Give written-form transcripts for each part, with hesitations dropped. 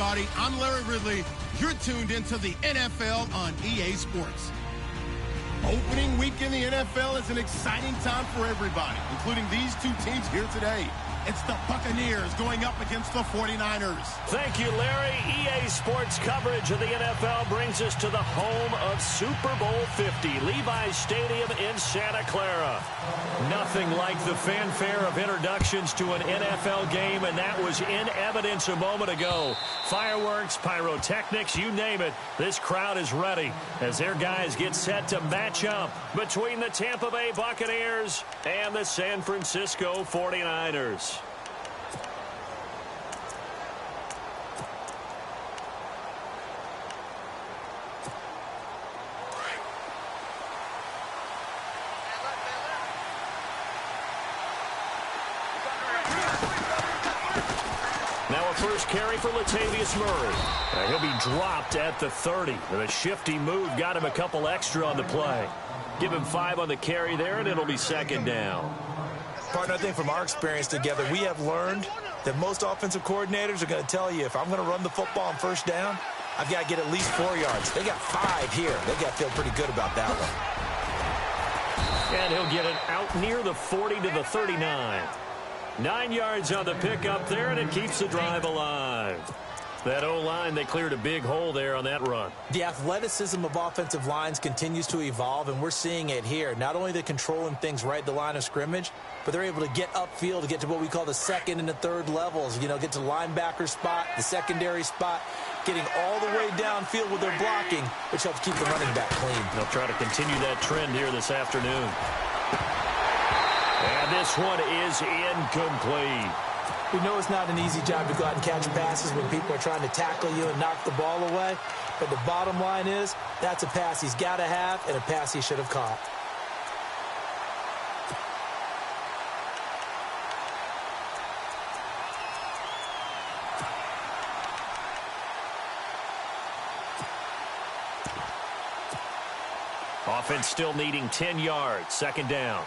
everybody. I'm Larry Ridley. You're tuned into the NFL on EA Sports. Opening week in the NFL is an exciting time for everybody, including these two teams here today. It's the Buccaneers going up against the 49ers. Thank you, Larry. EA Sports coverage of the NFL brings us to the home of Super Bowl 50, Levi's Stadium in Santa Clara. Nothing like the fanfare of introductions to an NFL game, and that was in evidence a moment ago. Fireworks, pyrotechnics, you name it. This crowd is ready as their guys get set to match up between the Tampa Bay Buccaneers and the San Francisco 49ers. Now a first carry for Latavius Murray. He'll be dropped at the 30. And a shifty move got him a couple extra on the play. Give him 5 on the carry there, and it'll be second down. Partner, I think from our experience together, we have learned that most offensive coordinators are going to tell you, if I'm going to run the football on first down, I've got to get at least 4 yards. They got 5 here. They got to feel pretty good about that one. And he'll get it out near the 40 to the 39. 9 yards on the pickup there, and it keeps the drive alive. That O-line, they cleared a big hole there on that run. The athleticism of offensive lines continues to evolve, and we're seeing it here. Not only are they controlling things right at the line of scrimmage, but they're able to get upfield to get to what we call the second and the third levels. You know, get to the linebacker spot, the secondary spot, getting all the way downfield with their blocking, which helps keep the running back clean. They'll try to continue that trend here this afternoon. And this one is incomplete. We know it's not an easy job to go out and catch passes when people are trying to tackle you and knock the ball away. But the bottom line is, that's a pass he's got to have and a pass he should have caught. Offense still needing 10 yards. Second down.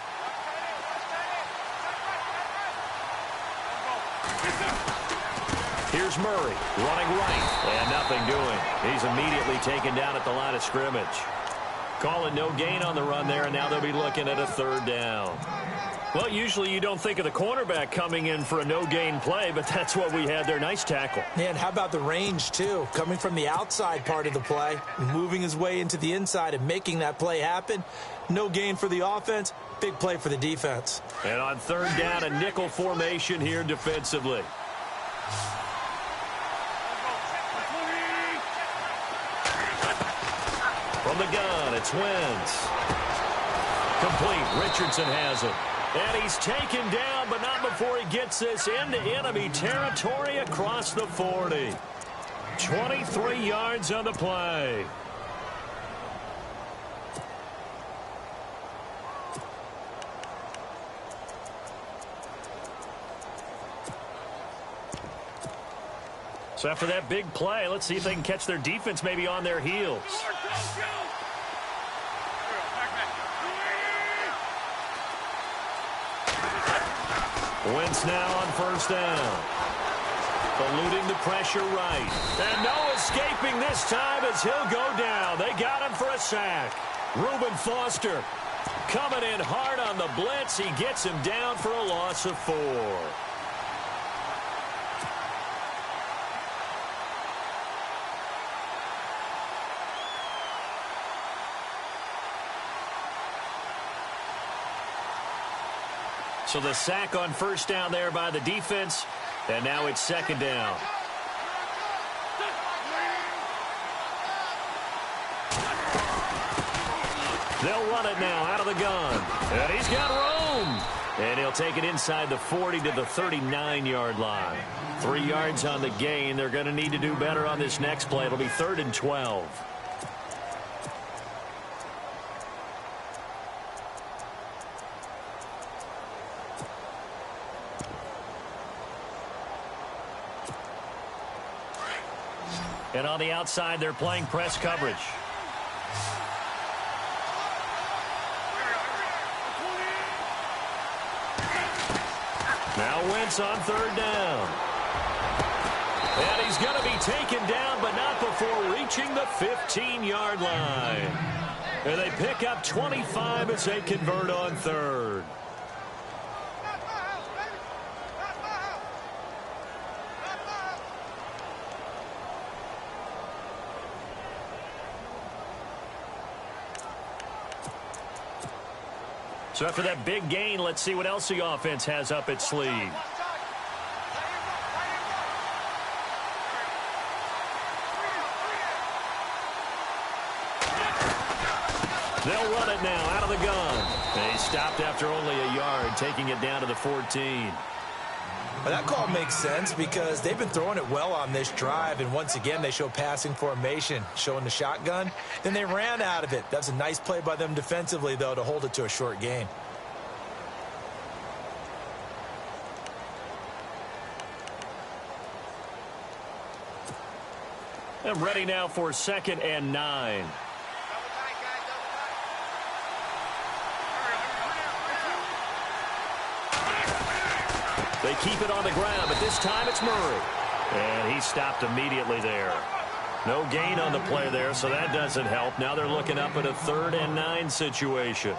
Here's Murray running right, and nothing doing. He's immediately taken down at the line of scrimmage. Calling no gain on the run there, and now they'll be looking at a third down. Well, usually you don't think of the cornerback coming in for a no-gain play, but that's what we had there. Nice tackle. And how about the range, too? Coming from the outside part of the play, moving his way into the inside and making that play happen. No gain for the offense, big play for the defense. And on third down, a nickel formation here defensively. From the gun, it's Wentz. Complete. Richardson has it. And he's taken down, but not before he gets this into enemy territory across the 40. 23 yards on the play. So after that big play, let's see if they can catch their defense maybe on their heels. Wentz now on first down. Eluding the pressure right. And no escaping this time as he'll go down. They got him for a sack. Reuben Foster coming in hard on the blitz. He gets him down for a loss of 4. So the sack on first down there by the defense, and now it's second down. They'll run it now out of the gun. And he's got room. And he'll take it inside the 40 to the 39-yard line. 3 yards on the gain. They're going to need to do better on this next play. It'll be 3rd and 12. And on the outside, they're playing press coverage. Now Wentz on third down. And he's going to be taken down, but not before reaching the 15-yard line. And they pick up 25 as they convert on third. So after that big gain, let's see what else the offense has up its sleeve. They'll run it now out of the gun. They stopped after only a yard, taking it down to the 14. Well, that call makes sense because they've been throwing it well on this drive, and once again they show passing formation, showing the shotgun. Then they ran out of it. That's a nice play by them defensively, though, to hold it to a short gain. And ready now for 2nd and 9. They keep it on the ground, but this time it's Murray. And he stopped immediately there. No gain on the play there, so that doesn't help. Now they're looking up at a 3rd and 9 situation.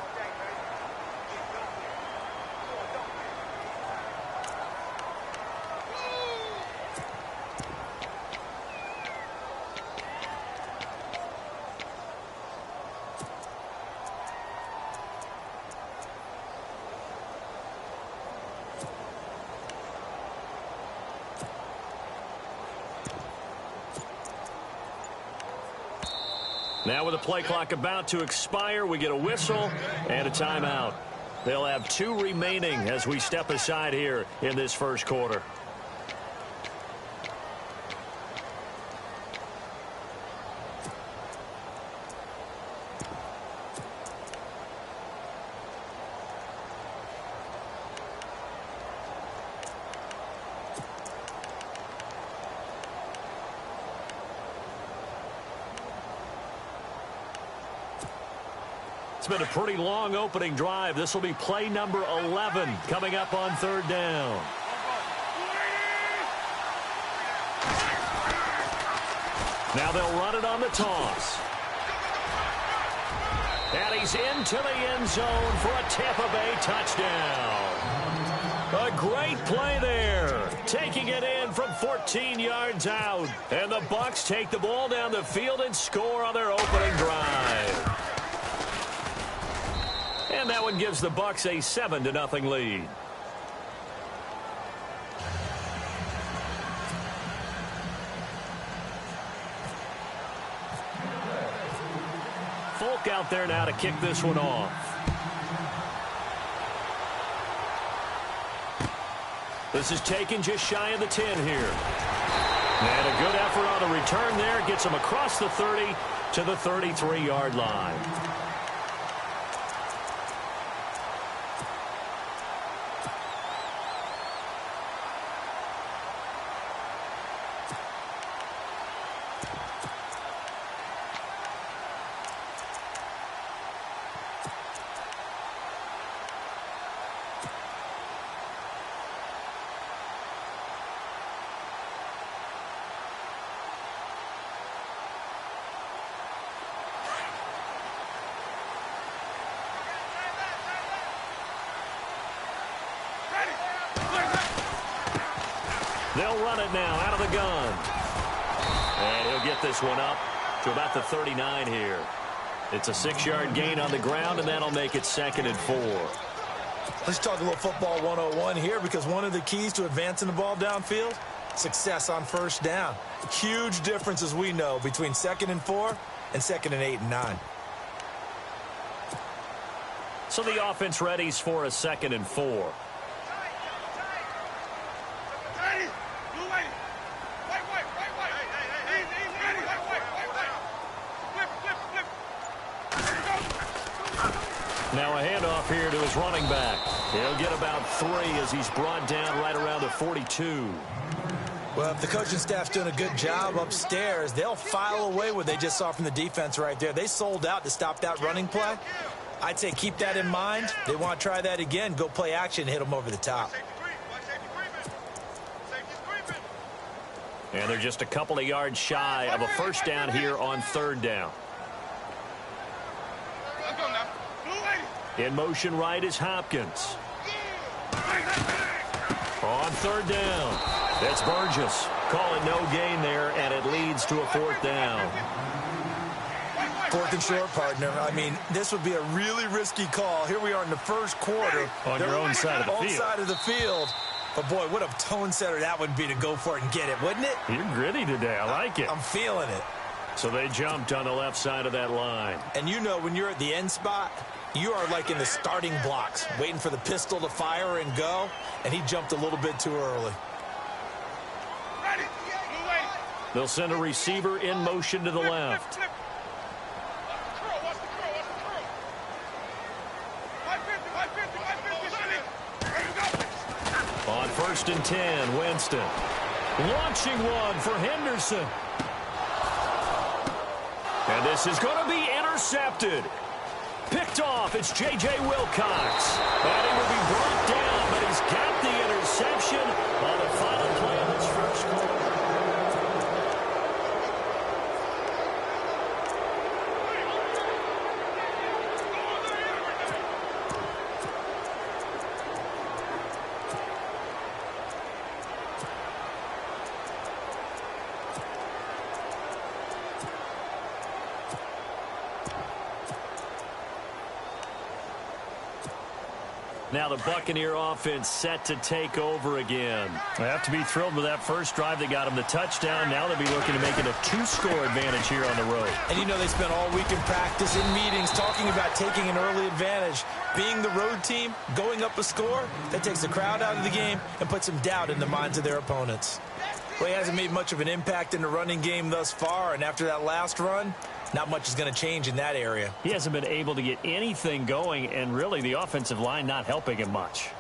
Now with the play clock about to expire, we get a whistle and a timeout. They'll have 2 remaining as we step aside here in this first quarter. It's been a pretty long opening drive. This will be play number 11 coming up on 3rd down. Now they'll run it on the toss. And he's into the end zone for a Tampa Bay touchdown. A great play there. Taking it in from 14 yards out. And the Bucs take the ball down the field and score on their opening drive. And that one gives the Bucs a 7-0 lead. Folk out there now to kick this one off. This is taken just shy of the 10 here. And a good effort on the return there. Gets him across the 30 to the 33-yard line. They'll run it now out of the gun. And he'll get this one up to about the 39 here. It's a 6-yard gain on the ground, and that'll make it 2nd and 4. Let's talk a little football 101 here, because one of the keys to advancing the ball downfield, success on 1st down. Huge difference, as we know, between 2nd and 4 and 2nd and 8 and 9. So the offense readies for a 2nd and 4. Now a handoff here to his running back. He'll get about 3 as he's brought down right around the 42. Well, if the coaching staff's doing a good job upstairs, they'll file away what they just saw from the defense right there. They sold out to stop that running play. I'd say keep that in mind. They want to try that again. Go play action, hit them over the top. And they're just a couple of yards shy of a first down here on third down. In motion right is Hopkins. On third down, that's Burgess. Calling no gain there, and it leads to a fourth down. Fourth and short, partner. I mean, this would be a really risky call. Here we are in the first quarter. On your own side of the field. On side of the field. But, boy, what a tone setter that would be to go for it and get it, wouldn't it? You're gritty today. I like it. I'm feeling it. So they jumped on the left side of that line. And you know when you're at the end spot, you are like in the starting blocks, waiting for the pistol to fire and go, and he jumped a little bit too early. They'll send a receiver in motion to the left. On first and 10, Winston. Launching one for Henderson. And this is going to be intercepted. Picked off, it's J.J. Wilcox. And he will be brought down, but he's got the interception on the final play of this first quarter. Now the Buccaneer offense set to take over again. They have to be thrilled with that first drive that got them the touchdown. Now they'll be looking to make it a two-score advantage here on the road. And you know they spent all week in practice, in meetings, talking about taking an early advantage. Being the road team, going up a score, that takes the crowd out of the game and puts some doubt in the minds of their opponents. Well, he hasn't made much of an impact in the running game thus far, and after that last run, not much is going to change in that area. He hasn't been able to get anything going, and really the offensive line not helping him much.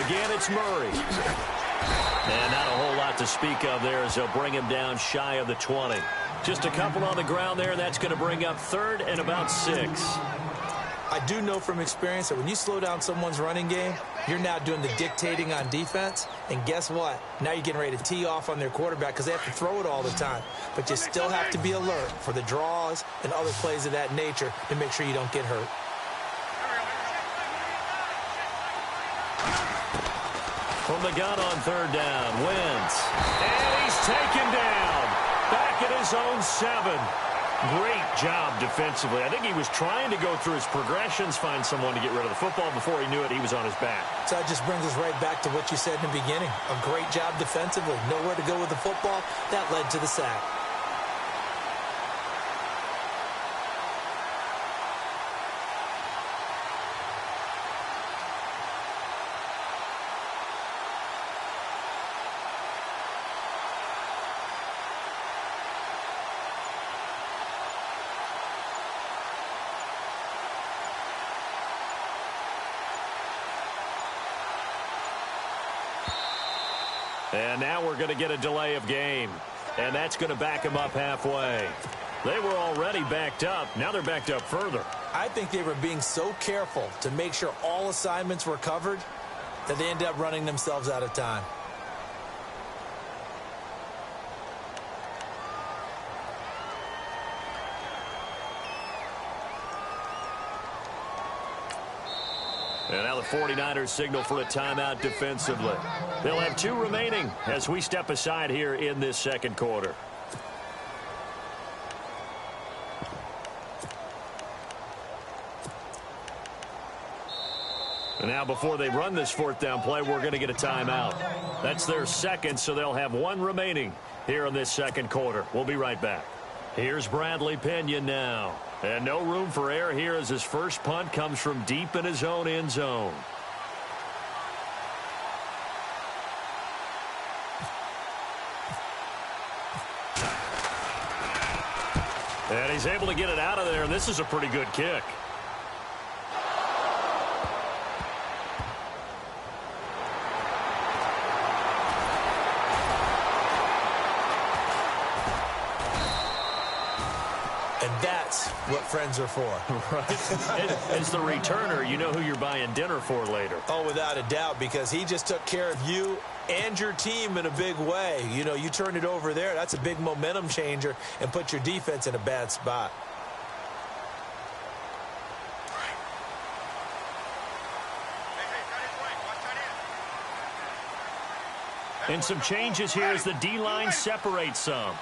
Again, it's Murray. And not a whole lot to speak of there as they'll bring him down shy of the 20. Just a couple on the ground there, and that's going to bring up third and about 6. I do know from experience that when you slow down someone's running game, you're now doing the dictating on defense. And guess what? Now you're getting ready to tee off on their quarterback because they have to throw it all the time. But you still have to be alert for the draws and other plays of that nature to make sure you don't get hurt. From the gun on third down, Wentz. And he's taken down. Back at his own 7. Great job defensively. I think he was trying to go through his progressions, find someone to get rid of the football. Before he knew it, he was on his back. So that just brings us right back to what you said in the beginning. A great job defensively. Nowhere to go with the football. That led to the sack. And now we're going to get a delay of game. And that's going to back them up halfway. They were already backed up. Now they're backed up further. I think they were being so careful to make sure all assignments were covered that they ended up running themselves out of time. And now the 49ers signal for a timeout defensively. They'll have 2 remaining as we step aside here in this second quarter. And now before they run this fourth down play, we're going to get a timeout. That's their second, so they'll have 1 remaining here in this second quarter. We'll be right back. Here's Bradley Pinion now. And no room for error here as his first punt comes from deep in his own end zone. And he's able to get it out of there, and this is a pretty good kick. And that's what friends are for. Right. As the returner, you know who you're buying dinner for later. Oh, without a doubt, because he just took care of you and your team in a big way. You know, you turn it over there. That's a big momentum changer and put your defense in a bad spot. And some changes here as the D-line separates some.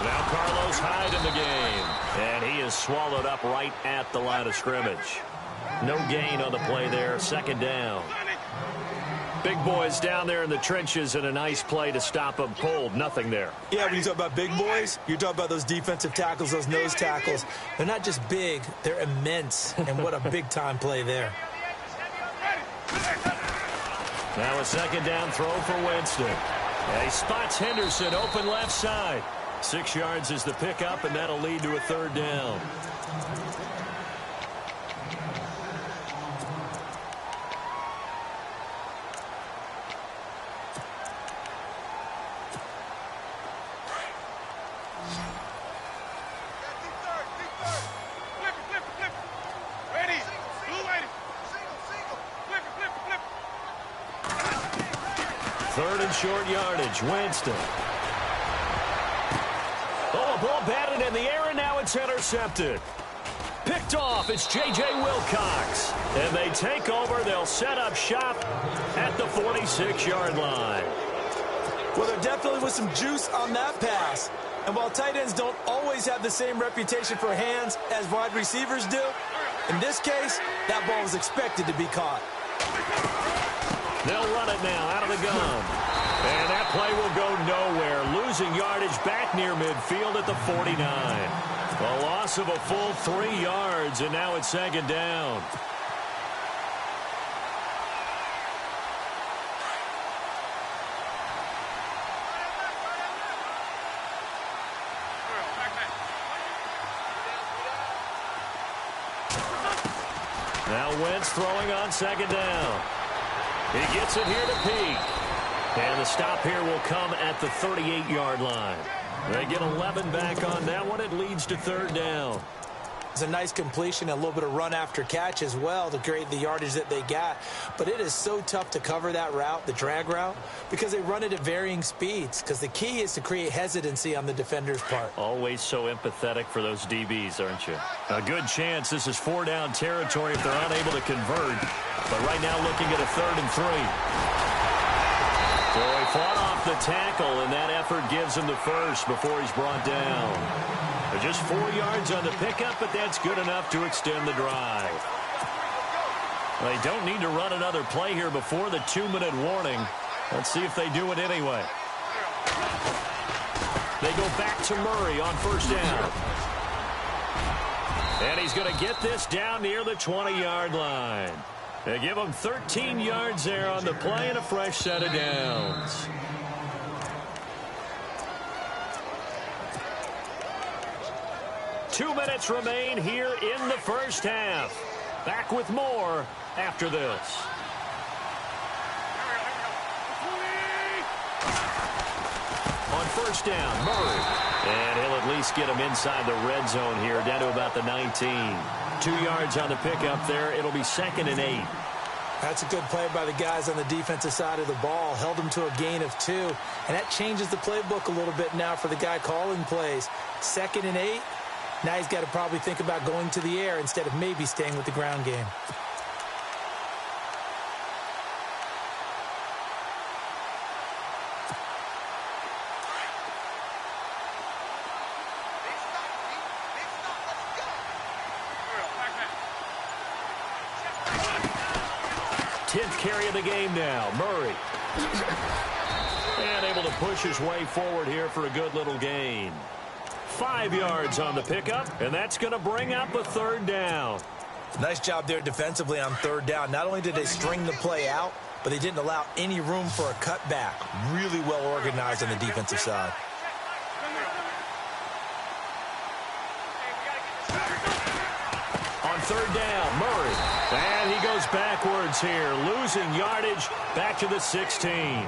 Now Carlos Hyde in the game. And he is swallowed up right at the line of scrimmage. No gain on the play there. Second down. Big boys down there in the trenches, and a nice play to stop them cold. Nothing there. Yeah, when you talk about big boys, you're talking about those defensive tackles, those nose tackles. They're not just big, they're immense. And what a big-time play there. Now a second down throw for Winston. And he spots Henderson open left side. 6 yards is the pickup, and that'll lead to a third down. Third and short yardage. Winston. Oh, a ball batted in the air, and now it's intercepted. Picked off. It's J.J. Wilcox. And they take over. They'll set up shop at the 46-yard line. Well, there definitely was some juice on that pass. And while tight ends don't always have the same reputation for hands as wide receivers do, in this case, that ball was expected to be caught. They'll run it now out of the gun. And that play will go nowhere. Losing yardage back near midfield at the 49. A loss of a full 3 yards, and now it's second down. Now Wentz throwing on second down. He gets it here to Peak. And the stop here will come at the 38-yard line. They get 11 back on that one. It leads to third down. It's a nice completion, a little bit of run after catch as well to create the yardage that they got. But it is so tough to cover that route, the drag route, because they run it at varying speeds. Because the key is to create hesitancy on the defender's part. Always so empathetic for those DBs, aren't you? A good chance this is 4-down territory if they're unable to convert. But right now looking at a 3rd and 3. So he fought off the tackle, and that effort gives him the first before he's brought down. Just 4 yards on the pickup, but that's good enough to extend the drive. They don't need to run another play here before the 2-minute warning. Let's see if they do it anyway. They go back to Murray on first down. And he's going to get this down near the 20-yard line. They give him 13 yards there on the play and a fresh set of downs. Two minutes remain here in the first half. Back with more after this. On first down, Murray. And he'll at least get him inside the red zone here, down to about the 19. 2 yards on the pickup there. It'll be 2nd and 8. That's a good play by the guys on the defensive side of the ball. Held them to a gain of 2. And that changes the playbook a little bit now for the guy calling plays. 2nd and 8. Now he's got to probably think about going to the air instead of maybe staying with the ground game. Tenth carry of the game now. Murray. And able to push his way forward here for a good little gain. 5 yards on the pickup, and that's going to bring up a 3rd down. Nice job there defensively on 3rd down. Not only did they string the play out, but they didn't allow any room for a cutback. Really well organized on the defensive side. On 3rd down, Murray. And he goes backwards here, losing yardage back to the 16.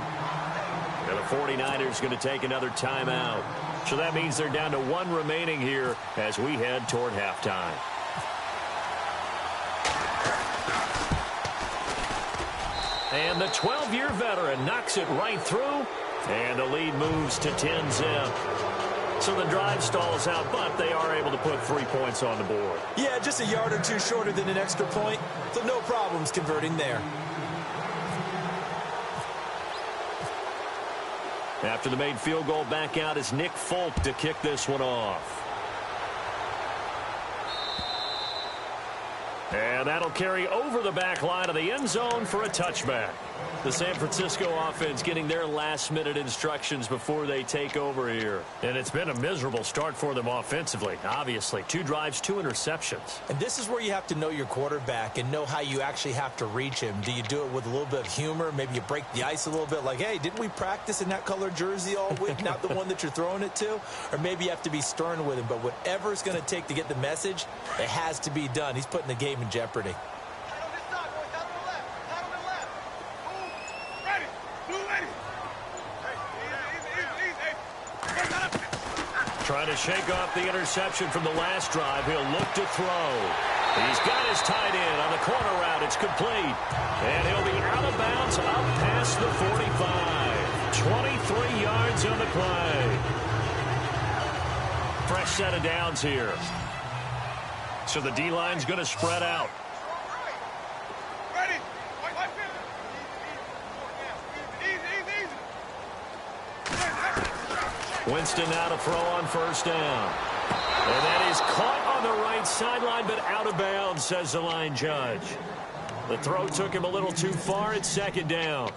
And the 49ers going to take another timeout. So that means they're down to one remaining here as we head toward halftime. And the 12-year veteran knocks it right through. And the lead moves to 10-zip. So the drive stalls out, but they are able to put 3 points on the board. Yeah, just a yard or two shorter than an extra point. So no problems converting there. After the made field goal, back out is Nick Folk to kick this one off. And that'll carry over the back line of the end zone for a touchback. The San Francisco offense getting their last-minute instructions before they take over here. And it's been a miserable start for them offensively, obviously. 2 drives, 2 interceptions. And this is where you have to know your quarterback and know how you actually have to reach him. Do you do it with a little bit of humor? Maybe you break the ice a little bit like, hey, didn't we practice in that color jersey all week, not the one that you're throwing it to? Or maybe you have to be stern with him. But whatever it's going to take to get the message, it has to be done. He's putting the game in jeopardy. Trying to shake off the interception from the last drive. He'll look to throw. He's got his tight end on the corner route. It's complete. And he'll be out of bounds up past the 45. 23 yards on the play. Fresh set of downs here. So the D-line's going to spread out. Winston now to throw on first down. And that is caught on the right sideline, but out of bounds, says the line judge. The throw took him a little too far. It's second down.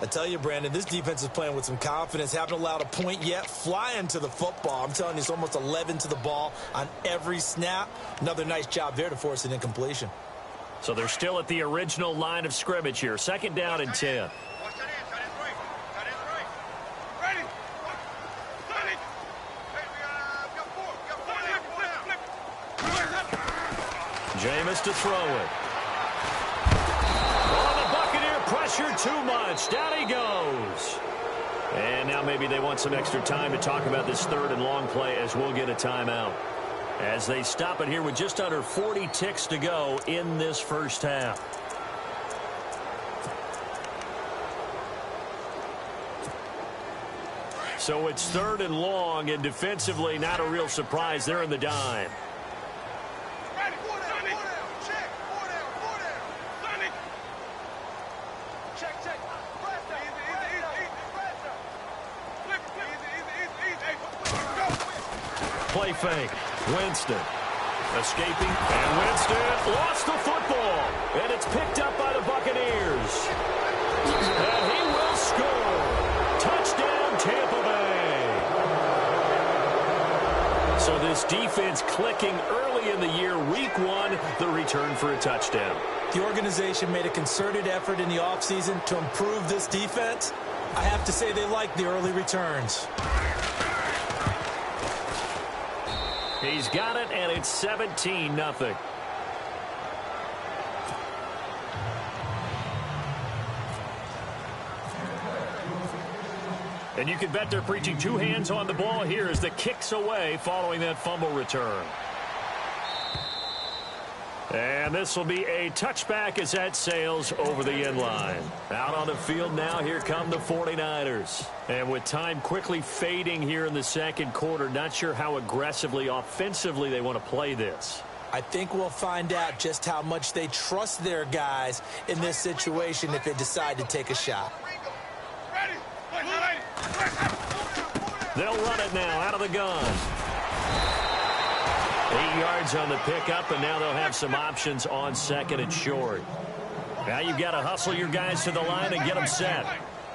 I tell you, Brandon, this defense is playing with some confidence. Haven't allowed a point yet. Flying to the football. I'm telling you, it's almost 11 to the ball on every snap. Another nice job there to force an incompletion. So they're still at the original line of scrimmage here. Second down and 10. Jameis to throw it. Oh, the Buccaneer pressure too much. Down he goes. And now maybe they want some extra time to talk about this third and long play as we'll get a timeout. As they stop it here with just under 40 ticks to go in this first half. So it's third and long, and defensively not a real surprise. They're in the dime. Play fake. Winston escaping. And Winston lost the football. And it's picked up by the Buccaneers. And he will score. Touchdown, Tampa Bay. So this defense clicking early in the year. Week 1, the return for a touchdown. The organization made a concerted effort in the offseason to improve this defense. I have to say they like the early returns. He's got it, and it's 17-0. And you can bet they're preaching 2 hands on the ball here as the kick's away following that fumble return. And this will be a touchback as that sails over the end line. Out on the field now, here come the 49ers. And with time quickly fading here in the second quarter, not sure how aggressively, offensively they want to play this. I think we'll find out just how much they trust their guys in this situation if they decide to take a shot. They'll run it now out of the gun. 8 yards on the pickup, and now they'll have some options on second and short. Now you've got to hustle your guys to the line and get them set.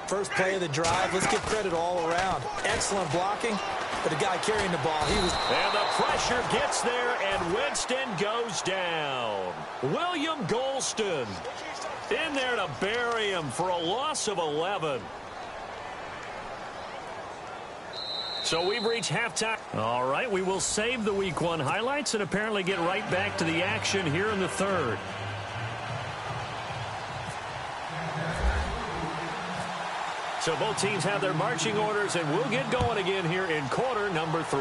First play of the drive, let's give credit all around. Excellent blocking, but the guy carrying the ball, he was... And the pressure gets there, and Winston goes down. William Golston in there to bury him for a loss of 11. So we've reached halftime. All right, we will save the Week 1 highlights and apparently get right back to the action here in the third. So both teams have their marching orders, and we'll get going again here in quarter number 3.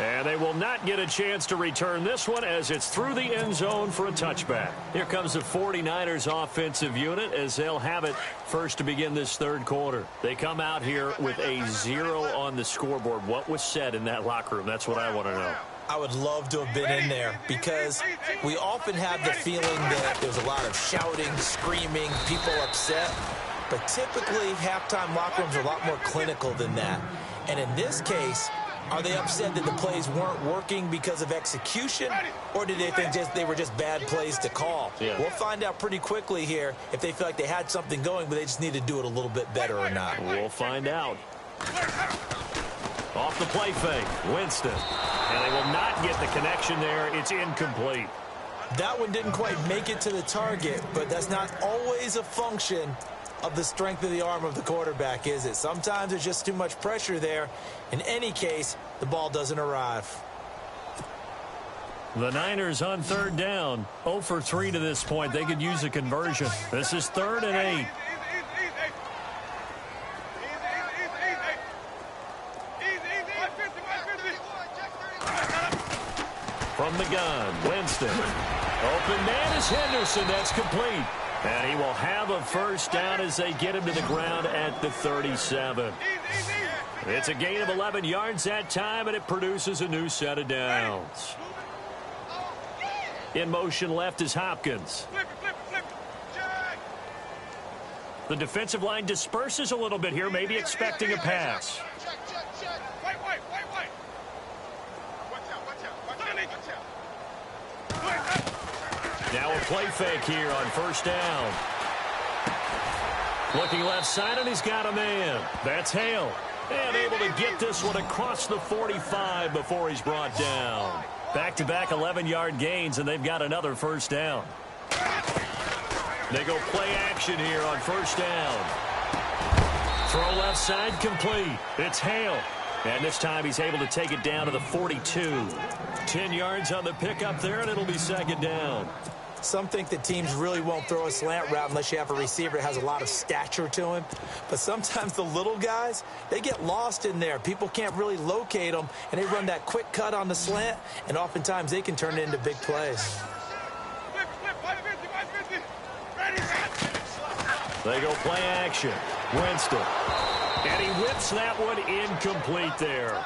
And they will not get a chance to return this one as it's through the end zone for a touchback. Here comes the 49ers offensive unit as they'll have it first to begin this third quarter. They come out here with a 0 on the scoreboard. What was said in that locker room? That's what I want to know. I would love to have been in there because we often have the feeling that there's a lot of shouting, screaming, people upset. But typically, halftime locker rooms are a lot more clinical than that. And in this case, are they upset that the plays weren't working because of execution, or did they think they were just bad plays to call? Yeah. We'll find out pretty quickly here if they feel like they had something going, but they just need to do it a little bit better or not. We'll find out. Off the play fake, Winston. And they will not get the connection there. It's incomplete. That one didn't quite make it to the target, but that's not always a function of the strength of the arm of the quarterback, is it? Sometimes there's just too much pressure there. In any case, the ball doesn't arrive. The Niners on third down. 0 for 3 to this point. They could use a conversion. This is 3rd and 8. From the gun, Winston. Open man is Henderson. That's complete. And he will have a first down as they get him to the ground at the 37. It's a gain of 11 yards that time, and it produces a new set of downs. In motion left is Hopkins. The defensive line disperses a little bit here, maybe expecting a pass. Now a play fake here on first down. Looking left side, and he's got a man. That's Hale. And able to get this one across the 45 before he's brought down. Back-to-back 11-yard gains, and they've got another first down. They go play action here on first down. Throw left side complete. It's Hale. And this time he's able to take it down to the 42. 10 yards on the pickup there, and it'll be second down. Some think that teams really won't throw a slant route unless you have a receiver that has a lot of stature to him. But sometimes the little guys, they get lost in there. People can't really locate them, and they run that quick cut on the slant, and oftentimes they can turn it into big plays. They go play action. Winston. And he whips that one incomplete there.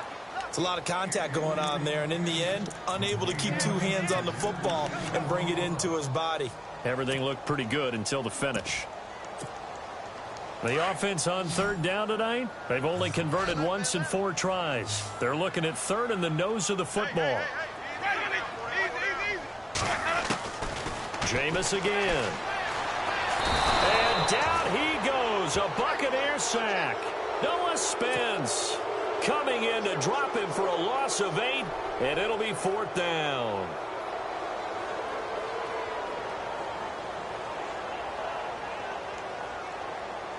It's a lot of contact going on there, and in the end, unable to keep two hands on the football and bring it into his body. Everything looked pretty good until the finish. The offense on third down tonight, they've only converted once in 4 tries. They're looking at third in the nose of the football. Jameis again. And down he goes, a Buccaneers sack. Noah Spence coming in to drop him for a loss of 8, and it'll be 4th down.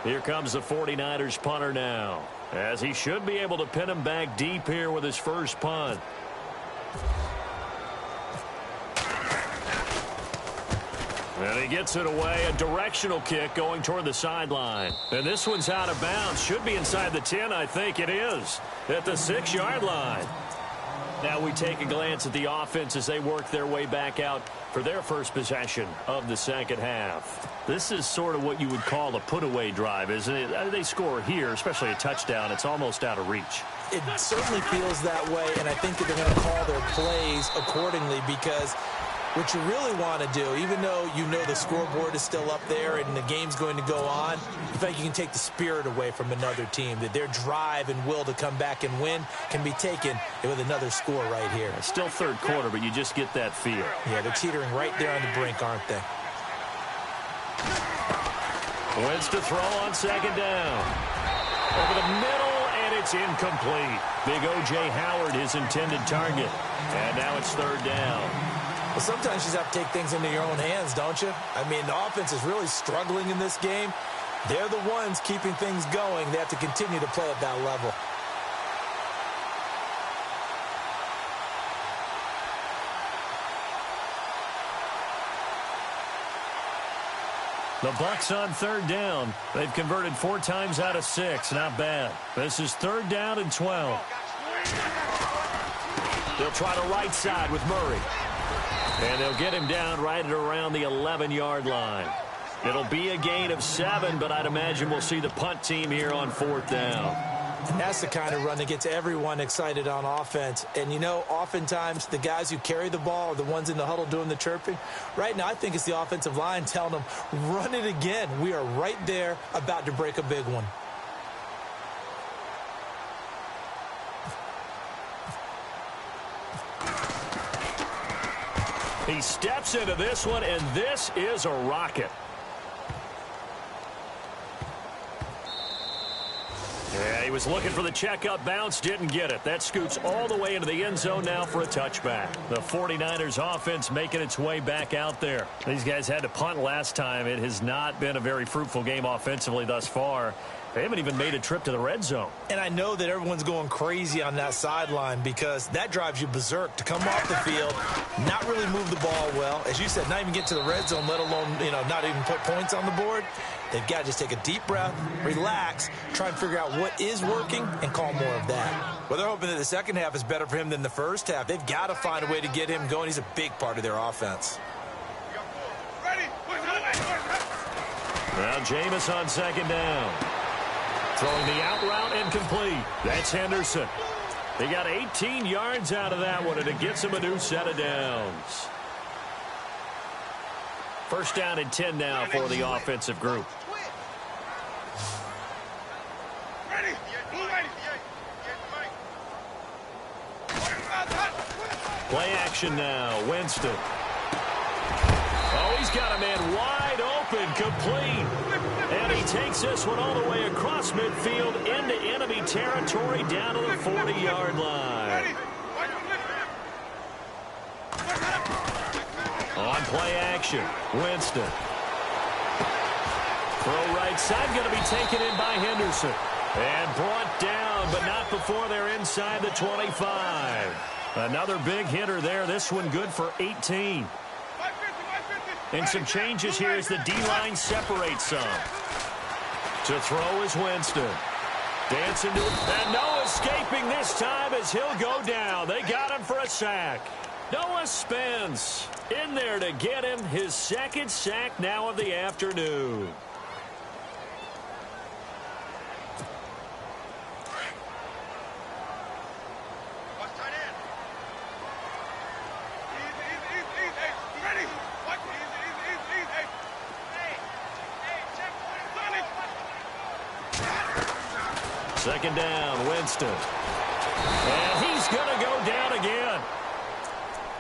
Here comes the 49ers punter now, as he should be able to pin him back deep here with his first punt. And he gets it away, a directional kick going toward the sideline. And this one's out of bounds. Should be inside the 10, I think it is, at the 6-yard line. Now we take a glance at the offense as they work their way back out for their first possession of the second half. This is sort of what you would call a put-away drive, isn't it? They score here, especially a touchdown. It's almost out of reach. It certainly feels that way, and I think that they're going to call their plays accordingly because what you really want to do, even though you know the scoreboard is still up there and the game's going to go on, you think you can take the spirit away from another team, that their drive and will to come back and win can be taken with another score right here. It's still third quarter, but you just get that feel. Yeah, they're teetering right there on the brink, aren't they? Wins to throw on second down. Over the middle, and it's incomplete. Big O.J. Howard, his intended target. And now it's third down. Well, sometimes you just have to take things into your own hands, don't you? I mean, the offense is really struggling in this game. They're the ones keeping things going. They have to continue to play at that level. The Bucs on third down. They've converted 4 times out of 6. Not bad. This is 3rd down and 12. They'll try the right side with Murray. And they'll get him down right at around the 11-yard line. It'll be a gain of 7, but I'd imagine we'll see the punt team here on 4th down. And that's the kind of run that gets everyone excited on offense. And, you know, oftentimes the guys who carry the ball are the ones in the huddle doing the chirping. Right now, I think it's the offensive line telling them, run it again. We are right there about to break a big one. He steps into this one, and this is a rocket. Yeah, he was looking for the checkup bounce, didn't get it. That scoots all the way into the end zone now for a touchback. The 49ers offense making its way back out there. These guys had to punt last time. It has not been a very fruitful game offensively thus far. They haven't even made a trip to the red zone. And I know that everyone's going crazy on that sideline because that drives you berserk to come off the field, not really move the ball well. As you said, not even get to the red zone, let alone, you know, not even put points on the board. They've got to just take a deep breath, relax, try and figure out what is working, and call more of that. Well, they're hoping that the second half is better for him than the first half. They've got to find a way to get him going. He's a big part of their offense. Now Jameis on 2nd down. Throwing the out route incomplete. That's Henderson. They got 18 yards out of that one, and it gets him a new set of downs. 1st down and 10 now for the offensive group. Play action now. Winston. Oh, he's got a man wide open, complete. And he takes this one all the way across midfield into enemy territory down to the 40-yard line. On play action, Winston. Throw right side, going to be taken in by Henderson. And brought down, but not before they're inside the 25. Another big hitter there. This one good for 18. And some changes here as the D-line separates some. To throw is Winston. Dancing to it. And no escaping this time as he'll go down. They got him for a sack. Noah Spence in there to get him his 2nd sack now of the afternoon. Second down, Winston. And he's going to go down again.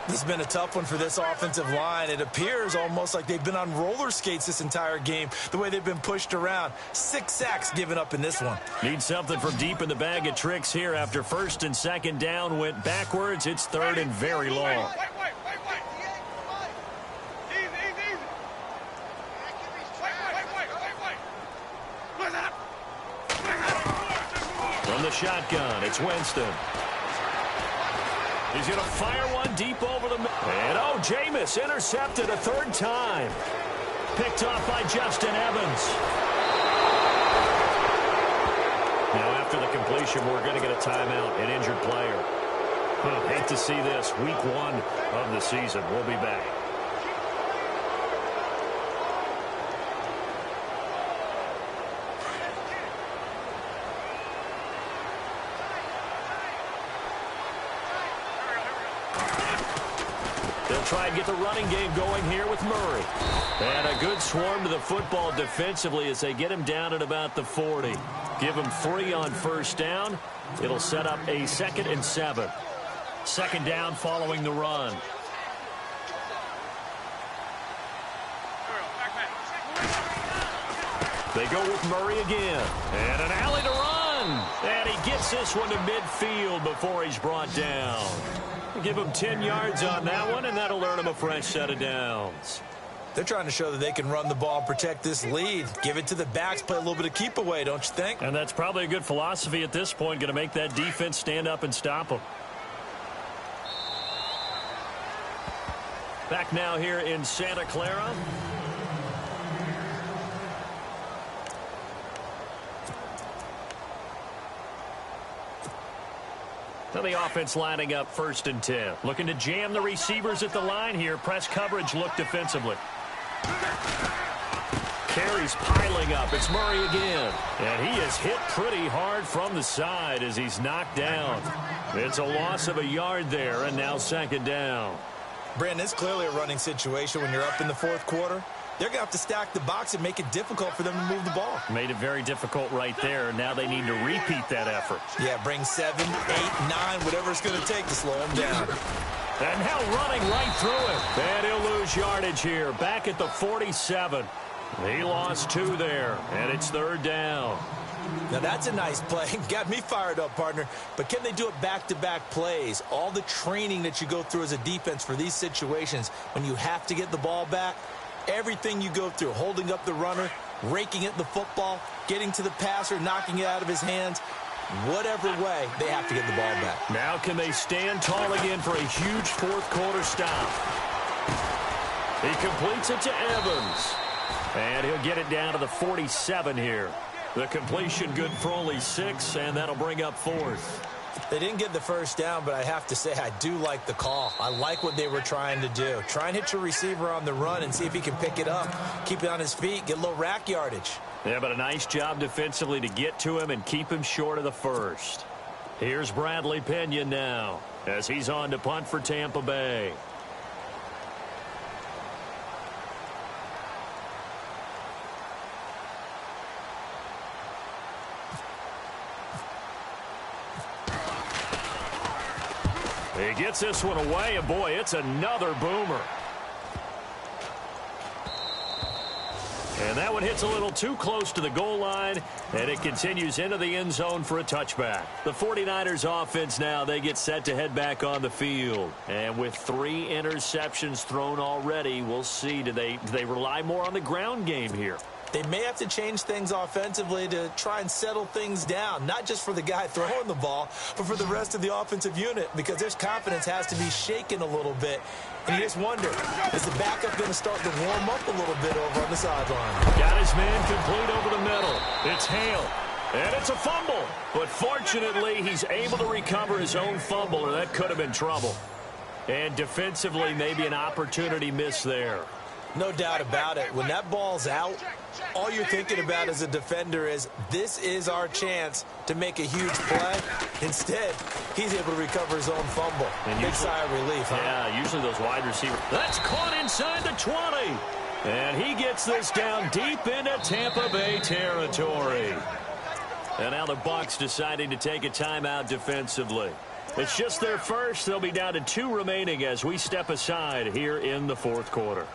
This has been a tough one for this offensive line. It appears almost like they've been on roller skates this entire game, the way they've been pushed around. 6 sacks given up in this one. Need something from deep in the bag of tricks here after 1st and 2nd down went backwards. It's 3rd and very long. From the shotgun, it's Winston. He's going to fire one deep over the middle. And, oh, Jameis intercepted a 3rd time. Picked off by Justin Evans. Now, after the completion, we're going to get a timeout, an injured player. Hate to see this. Week 1 of the season. We'll be back. Try and get the running game going here with Murray. And a good swarm to the football defensively as they get him down at about the 40. Give him 3 on 1st down. It'll set up a 2nd and 7. 2nd down following the run. They go with Murray again. And an alley to run. And he gets this one to midfield before he's brought down. Give him 10 yards on that one, and that'll earn him a fresh set of downs. They're trying to show that they can run the ball and protect this lead. Give it to the backs, play a little bit of keep away, don't you think? And that's probably a good philosophy at this point, going to make that defense stand up and stop them. Back now here in Santa Clara. So the offense lining up 1st and 10. Looking to jam the receivers at the line here. Press coverage look defensively. Carries piling up. It's Murray again. And he is hit pretty hard from the side as he's knocked down. It's a loss of a yard there, and now 2nd down. Brandon, it's clearly a running situation when you're up in the 4th quarter. They're going to have to stack the box and make it difficult for them to move the ball. Made it very difficult right there. Now they need to repeat that effort. Yeah, bring 7, 8, 9, whatever it's going to take to slow him down. And now running right through it. And he'll lose yardage here. Back at the 47. He lost 2 there, and it's 3rd down. Now, that's a nice play. Got me fired up, partner. But can they do it back-to-back plays? All the training that you go through as a defense for these situations, when you have to get the ball back, everything you go through, holding up the runner, raking at the football, getting to the passer, knocking it out of his hands, whatever way, they have to get the ball back. Now can they stand tall again for a huge 4th quarter stop? He completes it to Evans. And he'll get it down to the 47 here. The completion good for only 6, and that'll bring up 4th. They didn't get the 1st down, but I have to say I do like the call. I like what they were trying to do. Try and hit your receiver on the run and see if he can pick it up, keep it on his feet, get a little rack yardage. Yeah, but a nice job defensively to get to him and keep him short of the 1st. Here's Bradley Pena now as he's on to punt for Tampa Bay. He gets this one away, and boy, it's another boomer. And that one hits a little too close to the goal line, and it continues into the end zone for a touchback. The 49ers offense now, they get set to head back on the field. And with 3 interceptions thrown already, we'll see, do they rely more on the ground game here? They may have to change things offensively to try and settle things down, not just for the guy throwing the ball, but for the rest of the offensive unit, because their confidence has to be shaken a little bit. And you just wonder, is the backup going to start to warm up a little bit over on the sideline? Got his man complete over the middle. It's Hale. And it's a fumble. But fortunately, he's able to recover his own fumble, or that could have been trouble. And defensively, maybe an opportunity miss there. No doubt about it. When that ball's out, all you're thinking about as a defender is, this is our chance to make a huge play. Instead, he's able to recover his own fumble. And big sigh of relief, huh? Yeah, usually those wide receivers. That's caught inside the 20. And he gets this down deep into Tampa Bay territory. And now the Bucs deciding to take a timeout defensively. It's just their first. They'll be down to 2 remaining as we step aside here in the 4th quarter.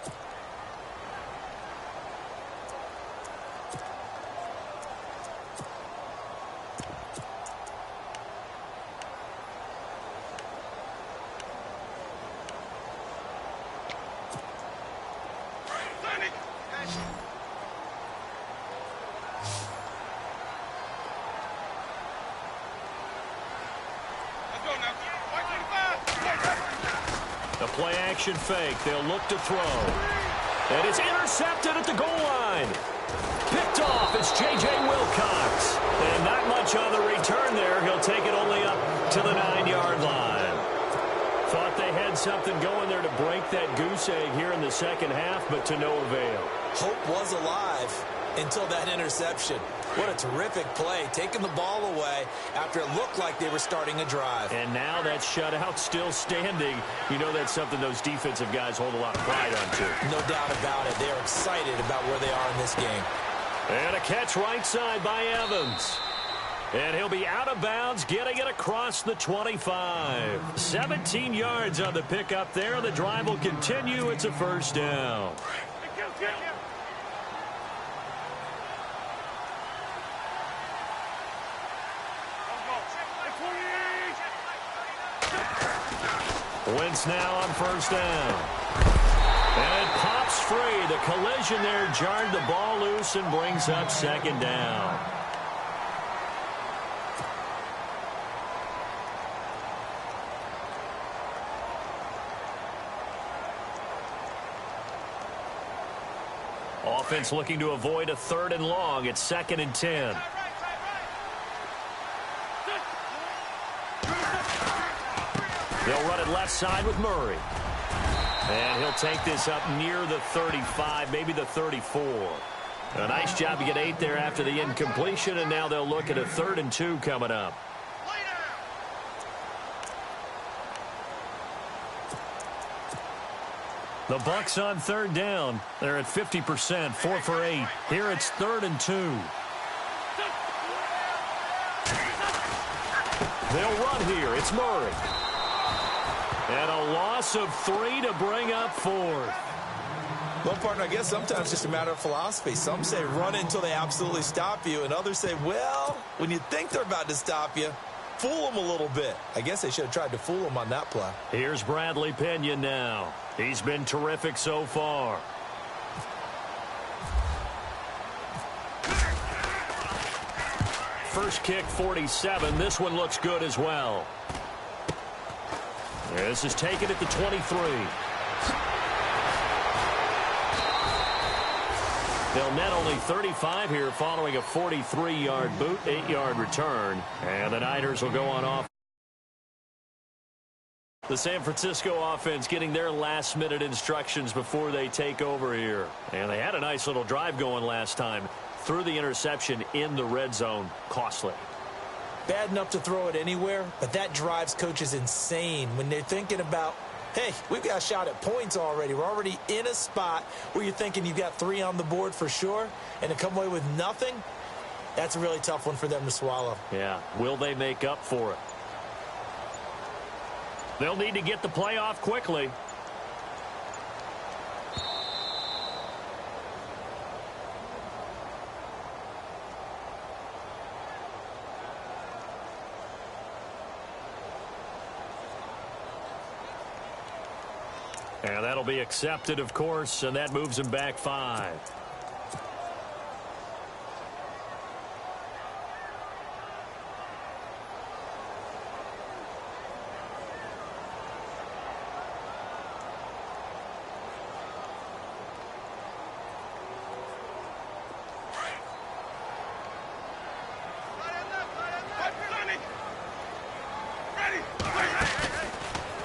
A play-action fake. They'll look to throw. And it's intercepted at the goal line. Picked off. It's J.J. Wilcox. And not much on the return there. He'll take it only up to the 9-yard line. Thought they had something going there to break that goose egg here in the second half, but to no avail. Hope was alive until that interception. What a terrific play, taking the ball away after it looked like they were starting a drive. And now that shutout still standing. You know that's something those defensive guys hold a lot of pride on, too. No doubt about it. They're excited about where they are in this game. And a catch right side by Evans. And he'll be out of bounds, getting it across the 25. 17 yards on the pickup there. The drive will continue. It's a 1st down. Wentz now on 1st down. And it pops free. The collision there jarred the ball loose and brings up 2nd down. Offense looking to avoid a 3rd and long. It's 2nd and 10. They'll run it left side with Murray. And he'll take this up near the 35, maybe the 34. A nice job to get 8 there after the incompletion, and now they'll look at a 3rd and 2 coming up. The Bucs on 3rd down. They're at 50%, 4 for 8. Here it's 3rd and 2. They'll run here. It's Murray. And a loss of 3 to bring up 4th. Well, partner, I guess sometimes it's just a matter of philosophy. Some say run it until they absolutely stop you, and others say, well, when you think they're about to stop you, fool them a little bit. I guess they should have tried to fool them on that play. Here's Bradley Pinion now. He's been terrific so far. First kick, 47. This one looks good as well. This is taken at the 23. They'll net only 35 here following a 43-yard boot, 8-yard return. And the Niners will go on off. The San Francisco offense getting their last-minute instructions before they take over here. And they had a nice little drive going last time. Threw the interception in the red zone. Costly. Bad enough to throw it anywhere, but that drives coaches insane when they're thinking about, hey, we've got a shot at points already. We're already in a spot where you're thinking you've got 3 on the board for sure, and to come away with nothing, that's a really tough one for them to swallow. Yeah. Will they make up for it? They'll need to get the play off quickly. And that'll be accepted, of course, and that moves him back 5.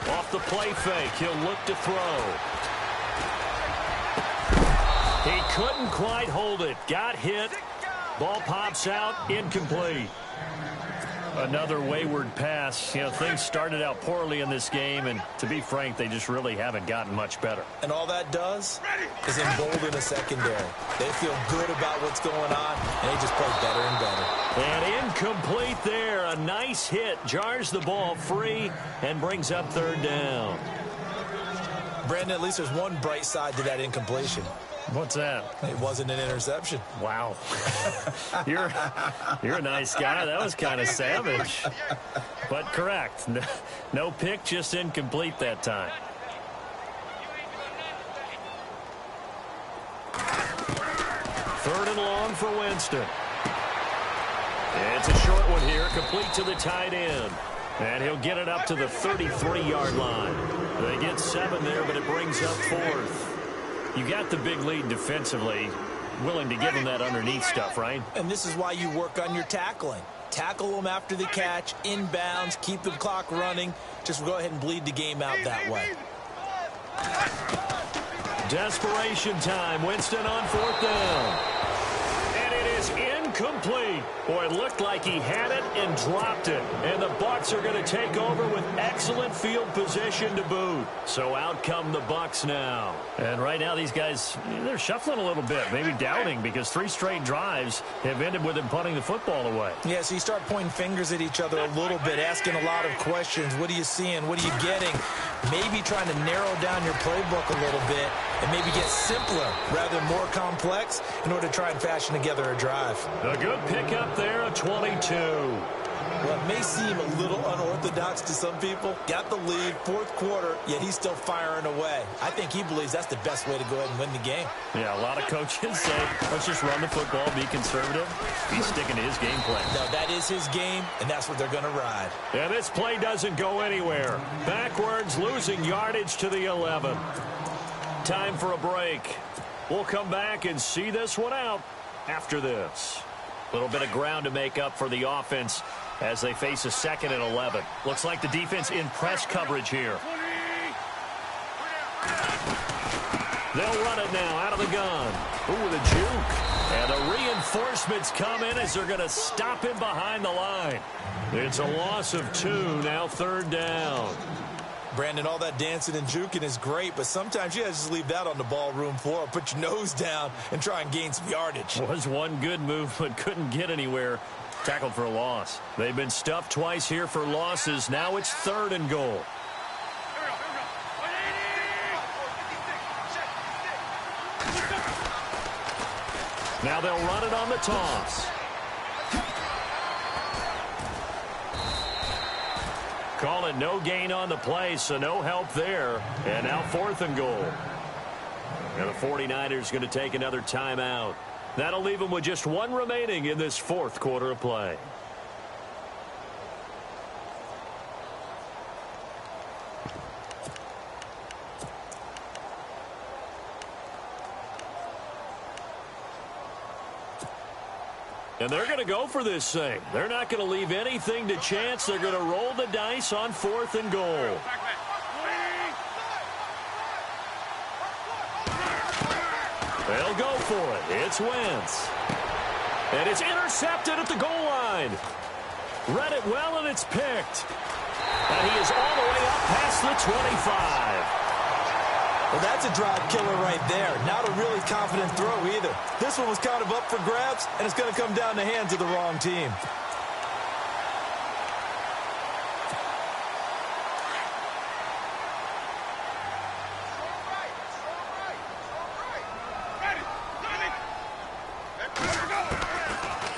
Off the play fake, he'll look to throw. He couldn't quite hold it. Got hit. Ball pops out, incomplete. Another wayward pass. You know, things started out poorly in this game, and to be frank, they just really haven't gotten much better. And all that does is embolden a secondary. They feel good about what's going on, and they just play better and better. And incomplete there. A nice hit. Jars the ball free and brings up 3rd down. Brandon, at least there's one bright side to that incompletion. What's that? It wasn't an interception. Wow. You're a nice guy. That was kind of savage. But correct. No pick, just incomplete that time. Third and long for Winston. It's a short one here, complete to the tight end. And he'll get it up to the 33-yard line. They get 7 there, but it brings up 4th. You got the big lead defensively, willing to give them that underneath stuff, right? And this is why you work on your tackling. Tackle them after the catch, inbounds, keep the clock running. Just go ahead and bleed the game out that way. Desperation time. Winston on 4th down. And it is incomplete. Boy, it looked like he had it and dropped it. And the Bucs are going to take over with excellent field position to boot. So out come the Bucs now. And right now these guys, they're shuffling a little bit, maybe doubting, because 3 straight drives have ended with them punting the football away. Yeah, so you start pointing fingers at each other a little bit, asking a lot of questions. What are you seeing? What are you getting? Maybe trying to narrow down your playbook a little bit and maybe get simpler rather than more complex in order to try and fashion together a drive. A good pickup there, a 22. Well, it may seem a little unorthodox to some people. Got the lead, 4th quarter, yet he's still firing away. I think he believes that's the best way to go ahead and win the game. Yeah, a lot of coaches say, let's just run the football, be conservative. He's sticking to his game plan. No, that is his game, and that's what they're going to ride. And this play doesn't go anywhere. Backwards, losing yardage to the 11. Time for a break. We'll come back and see this one out after this. A little bit of ground to make up for the offense as they face a 2nd and 11. Looks like the defense in press coverage here. They'll run it now out of the gun. Ooh, with a juke. And the reinforcements come in as they're going to stop him behind the line. It's a loss of 2, now 3rd down. Brandon, all that dancing and juking is great, but sometimes you just leave that on the ballroom floor. Put your nose down and try and gain some yardage. Was one good move, but couldn't get anywhere. Tackled for a loss. They've been stuffed twice here for losses. Now it's 3rd and goal. Now they'll run it on the toss. Call it no gain on the play, so no help there. And now 4th and goal. And the 49ers going to take another timeout. That'll leave them with just 1 remaining in this 4th quarter of play. And they're going to go for this thing. They're not going to leave anything to chance. They're going to roll the dice on 4th and goal. They'll go for it. It's Wentz. And it's intercepted at the goal line. Read it well, and it's picked. And he is all the way up past the 25. Well, that's a drive killer right there. Not a really confident throw either. This one was kind of up for grabs, and it's going to come down the hands of the wrong team.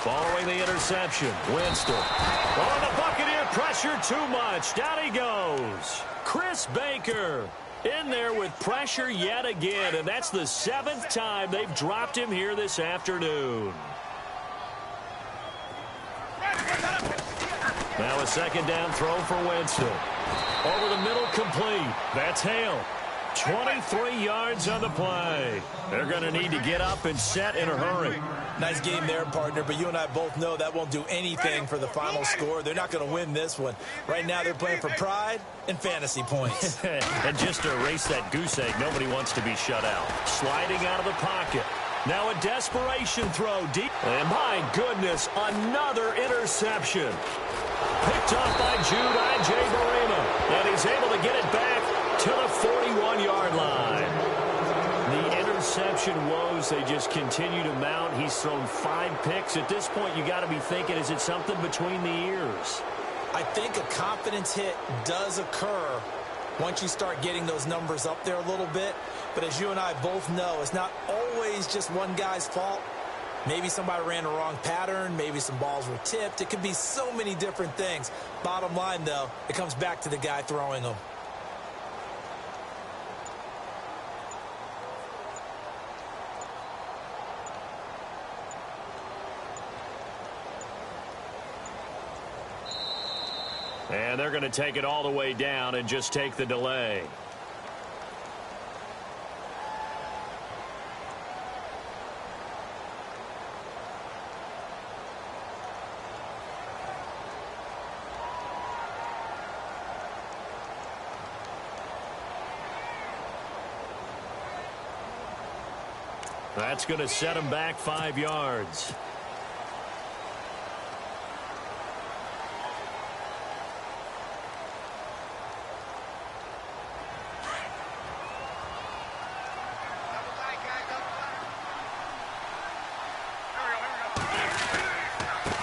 Following the interception, Winston. Oh, the Buccaneer pressure too much. Down he goes. Chris Baker in there with pressure yet again, and that's the 7th time they've dropped him here this afternoon. Now a 2nd down throw for Winston. Over the middle, complete. That's Hale. 23 yards on the play. They're going to need to get up and set in a hurry. Nice game there, partner, but you and I both know that won't do anything for the final score. They're not going to win this one. Right now they're playing for pride and fantasy points. And just to erase that goose egg, nobody wants to be shut out. Sliding out of the pocket. Now a desperation throw deep. And my goodness, another interception. Picked off by Jude I.J. Barima. And he's able to get it back to the 41-yard line. The interception woes, they just continue to mount. He's thrown 5 picks. At this point, you got to be thinking, is it something between the ears? I think a confidence hit does occur once you start getting those numbers up there a little bit. But as you and I both know, it's not always just one guy's fault. Maybe somebody ran the wrong pattern. Maybe some balls were tipped. It could be so many different things. Bottom line, though, it comes back to the guy throwing them. And they're going to take it all the way down and just take the delay. That's going to set him back 5 yards.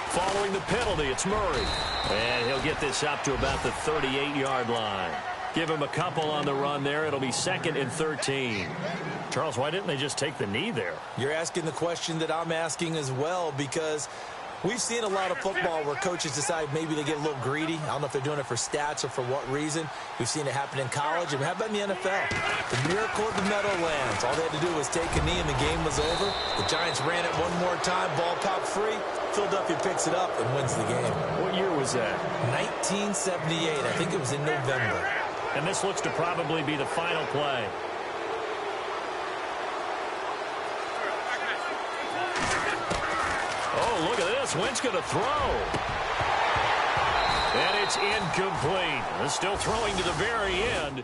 Following the penalty, it's Murray. And he'll get this up to about the 38-yard line. Give him a couple on the run there. It'll be 2nd and 13. Charles, why didn't they just take the knee there? You're asking the question that I'm asking as well, because we've seen a lot of football where coaches decide maybe they get a little greedy. I don't know if they're doing it for stats or for what reason. We've seen it happen in college, and how about in the NFL? The miracle of the Meadowlands. All they had to do was take a knee, and the game was over. The Giants ran it one more time. Ball popped free. Philadelphia picks it up and wins the game. What year was that? 1978. I think it was in November. And this looks to probably be the final play. Oh, look at this. Wentz going to throw. And it's incomplete. Still throwing to the very end.